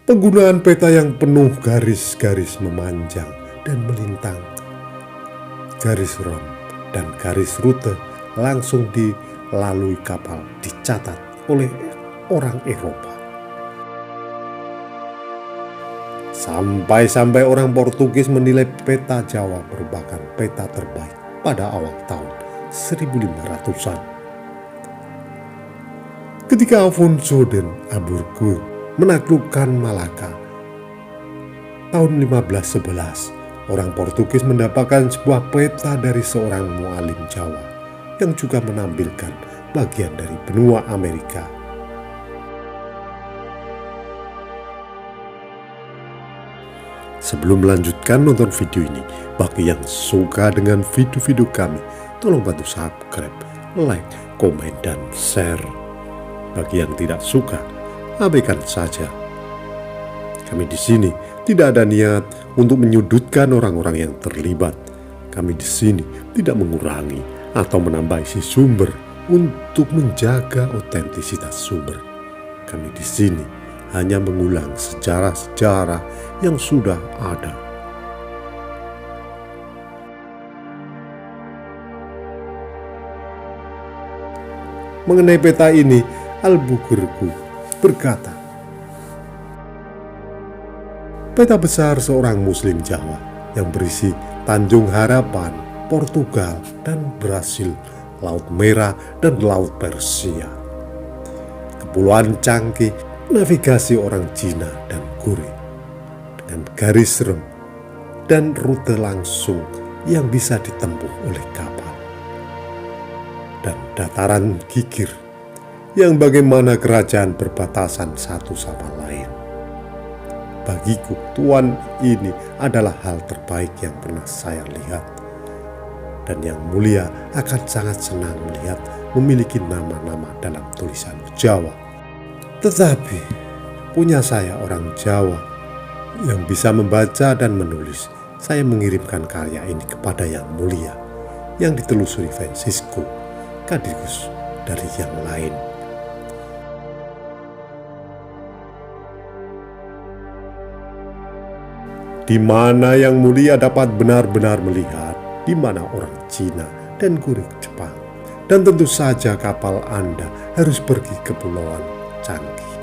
Penggunaan peta yang penuh garis-garis memanjang dan melintang, garis rem dan garis rute langsung dilalui kapal dicatat oleh orang Eropa. Sampai-sampai orang Portugis menilai peta Jawa merupakan peta terbaik pada awal tahun 1500-an. Ketika Afonso dan Aburgo menaklukkan Malaka tahun 1511, orang Portugis mendapatkan sebuah peta dari seorang mualim Jawa yang juga menampilkan bagian dari benua Amerika. Sebelum melanjutkan nonton video ini, bagi yang suka dengan video-video kami, tolong bantu subscribe, like, komen, dan share. Bagi yang tidak suka, abaikan saja. Kami di sini tidak ada niat untuk menyudutkan orang-orang yang terlibat. Kami di sini tidak mengurangi atau menambah isi sumber untuk menjaga otentisitas sumber. Kami di sini hanya mengulang sejarah-sejarah yang sudah ada. Mengenai peta ini, Albuquerque berkata, peta besar seorang Muslim Jawa yang berisi Tanjung Harapan, Portugal, dan Brasil, Laut Merah, dan Laut Persia, Kepulauan Canggih, navigasi orang Cina dan Gure, dengan garis rem dan rute langsung yang bisa ditempuh oleh kapal, dan dataran gigir yang bagaimana kerajaan berbatasan satu sama lain. Bagiku, Tuhan, ini adalah hal terbaik yang pernah saya lihat, dan yang mulia akan sangat senang melihat memiliki nama-nama dalam tulisan Jawa. Tetapi punya saya orang Jawa yang bisa membaca dan menulis. Saya mengirimkan karya ini kepada yang mulia yang ditelusuri Francisco Cadigus dari yang lain. Di mana yang mulia dapat benar-benar melihat di mana orang Cina dan Gure Jepang, dan tentu saja kapal Anda harus pergi ke Kepulauan Canggih,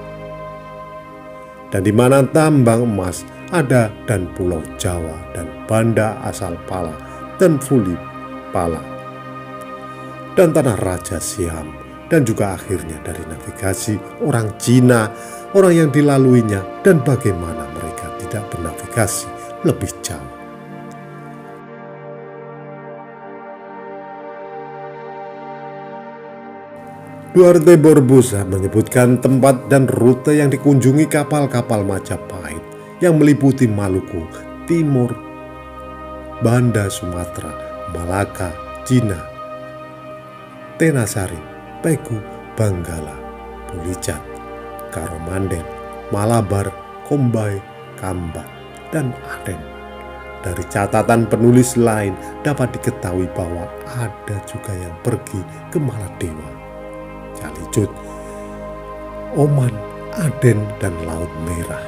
dan di mana tambang emas ada, dan Pulau Jawa, dan Banda Asal Pala, dan Fuli Pala, dan Tanah Raja Siam, dan juga akhirnya dari navigasi orang Cina, orang yang dilaluinya, dan bagaimana mereka tidak bernavigasi lebih jauh. Duarte Barbosa menyebutkan tempat dan rute yang dikunjungi kapal-kapal Majapahit yang meliputi Maluku, Timur, Banda Sumatera, Malaka, Cina, Tenasari, Pegu, Banggala, Pulicat, Coromandel, Malabar, Kombai, Kambat, dan Aden. Dari catatan penulis lain dapat diketahui bahwa ada juga yang pergi ke Maladewa, Calicut, Oman, Aden, dan Laut Merah.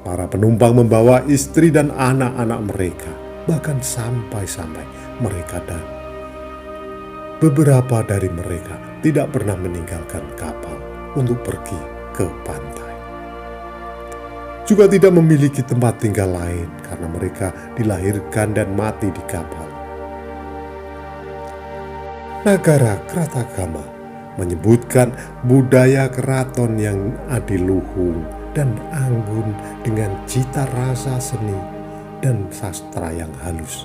Para penumpang membawa istri dan anak-anak mereka, bahkan sampai-sampai mereka dan beberapa dari mereka tidak pernah meninggalkan kapal untuk pergi ke pantai. Juga tidak memiliki tempat tinggal lain karena mereka dilahirkan dan mati di kapal. Nagara Kratagama menyebutkan budaya keraton yang adiluhung dan anggun dengan cita rasa seni dan sastra yang halus,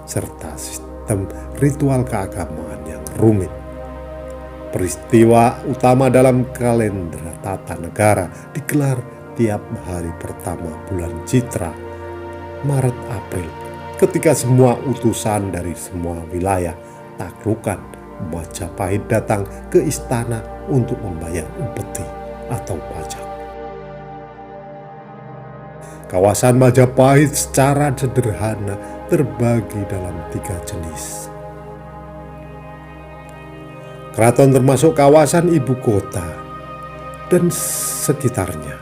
serta sistem ritual keagamaan yang rumit. Peristiwa utama dalam kalender tata negara digelar tiap hari pertama bulan Citra, Maret-April, ketika semua utusan dari semua wilayah taklukan Majapahit datang ke istana untuk membayar upeti atau pajak. Kawasan Majapahit secara sederhana terbagi dalam 3 jenis. Keraton termasuk kawasan ibu kota dan sekitarnya.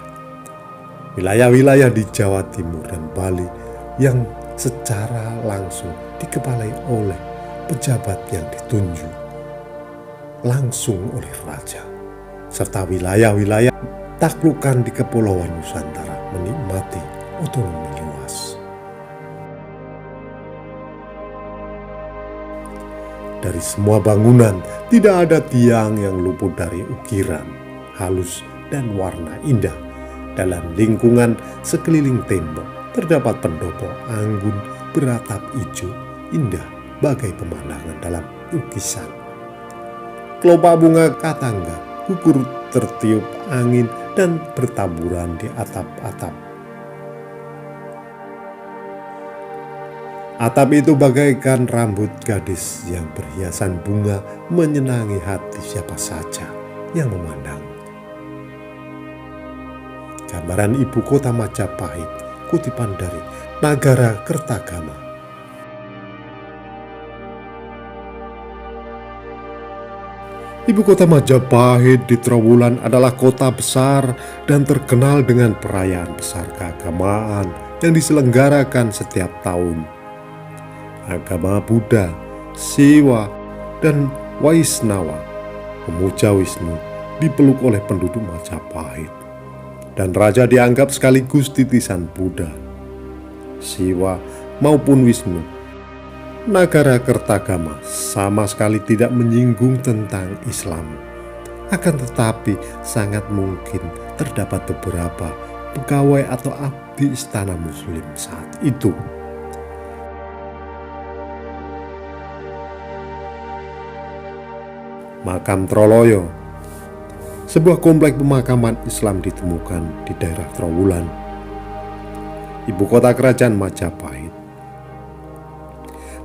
Wilayah-wilayah di Jawa Timur dan Bali yang secara langsung dikepalai oleh pejabat yang ditunjuk langsung oleh raja, serta wilayah-wilayah taklukan di Kepulauan Nusantara menikmati otonomi luas. Dari semua bangunan, tidak ada tiang yang luput dari ukiran, halus, dan warna indah. Dalam lingkungan sekeliling tembok, terdapat pendopo anggun beratap hijau, indah bagai pemandangan dalam lukisan. Kelopak bunga katangga gugur tertiup angin dan bertaburan di atap-atap. Atap itu bagaikan rambut gadis yang berhiasan bunga, menyenangi hati siapa saja yang memandang. Gambaran ibu kota Majapahit, kutipan dari Nagara Kertagama. Ibu kota Majapahit di Trowulan adalah kota besar dan terkenal dengan perayaan besar keagamaan yang diselenggarakan setiap tahun. Agama Buddha, Siwa, dan Waisnawa memuja Wisnu dipeluk oleh penduduk Majapahit, dan raja dianggap sekaligus titisan Buddha, Siwa maupun Wisnu. Nagara Kertagama sama sekali tidak menyinggung tentang Islam, akan tetapi sangat mungkin terdapat beberapa pegawai atau abdi istana Muslim saat itu. Makam Troloyo, sebuah komplek pemakaman Islam ditemukan di daerah Trowulan, ibu kota kerajaan Majapahit.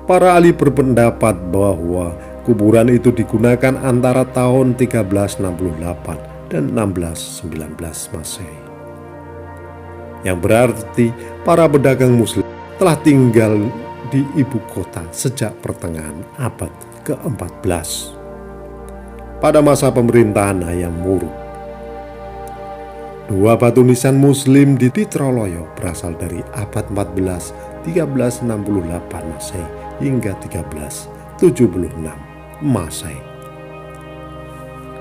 Para ahli berpendapat bahwa kuburan itu digunakan antara tahun 1368 dan 1619 Masehi, yang berarti para pedagang Muslim telah tinggal di ibu kota sejak pertengahan abad ke-14. Pada masa pemerintahan Hayam Wuruk, dua batu nisan Muslim di Troloyo berasal dari abad 14, 1368 Masehi hingga 1376 Masehi.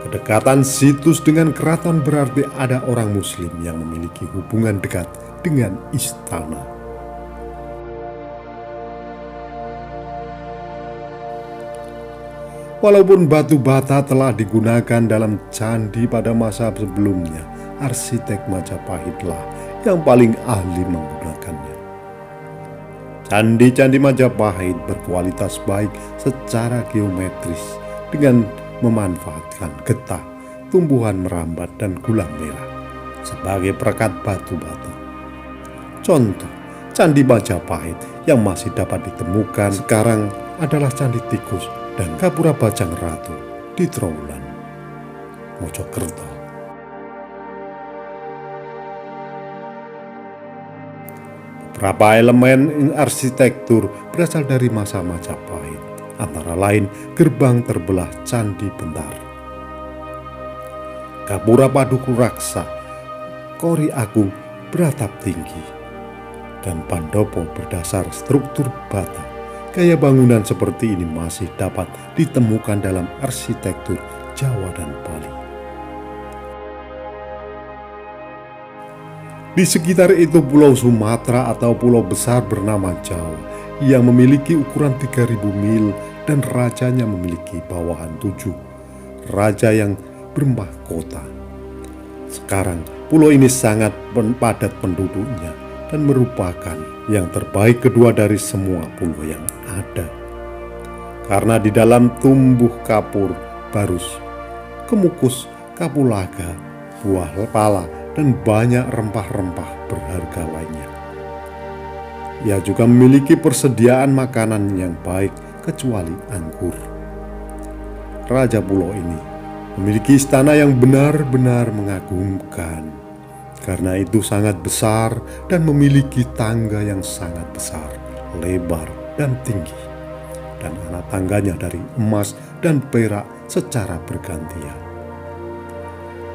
Kedekatan situs dengan keraton berarti ada orang Muslim yang memiliki hubungan dekat dengan istana. Walaupun batu bata telah digunakan dalam candi pada masa sebelumnya, arsitek Majapahitlah yang paling ahli menggunakannya. Candi-candi Majapahit berkualitas baik secara geometris dengan memanfaatkan getah, tumbuhan merambat, dan gula merah sebagai perekat batu bata. Contoh, Candi Majapahit yang masih dapat ditemukan sekarang adalah Candi Tikus dan Gapura Bajang Ratu di Trowulan, Mojokerto. Beberapa elemen arsitektur berasal dari masa Majapahit, antara lain gerbang terbelah Candi Bentar, Gapura Paduku Raksa, Kori Agung beratap tinggi, dan Pandopo berdasar struktur bata. Gaya bangunan seperti ini masih dapat ditemukan dalam arsitektur Jawa dan Bali. Di sekitar itu Pulau Sumatera atau pulau besar bernama Jawa yang memiliki ukuran 3000 mil dan rajanya memiliki bawahan 7 raja yang bermahkota. Sekarang pulau ini sangat padat penduduknya dan merupakan yang terbaik kedua dari semua pulau yang ada, karena di dalam tumbuh kapur, barus, kemukus, kapulaga, buah pala, dan banyak rempah-rempah berharga lainnya. Ia juga memiliki persediaan makanan yang baik kecuali anggur. Raja pulau ini memiliki istana yang benar-benar mengagumkan. Karena itu sangat besar dan memiliki tangga yang sangat besar, lebar, dan tinggi. Dan anak tangganya dari emas dan perak secara bergantian.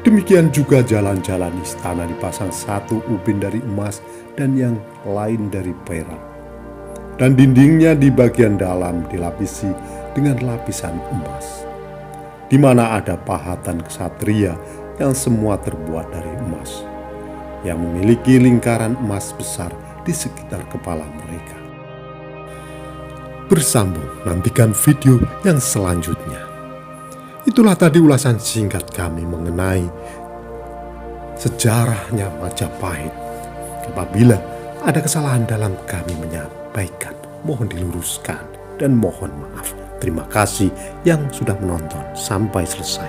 Demikian juga jalan-jalan istana dipasang satu ubin dari emas dan yang lain dari perak. Dan dindingnya di bagian dalam dilapisi dengan lapisan emas, di mana ada pahatan ksatria yang semua terbuat dari emas, yang memiliki lingkaran emas besar di sekitar kepala mereka. Bersambung, nantikan video yang selanjutnya. Itulah tadi ulasan singkat kami mengenai sejarahnya Majapahit. Apabila ada kesalahan dalam kami menyampaikan, mohon diluruskan dan mohon maaf. Terima kasih yang sudah menonton sampai selesai.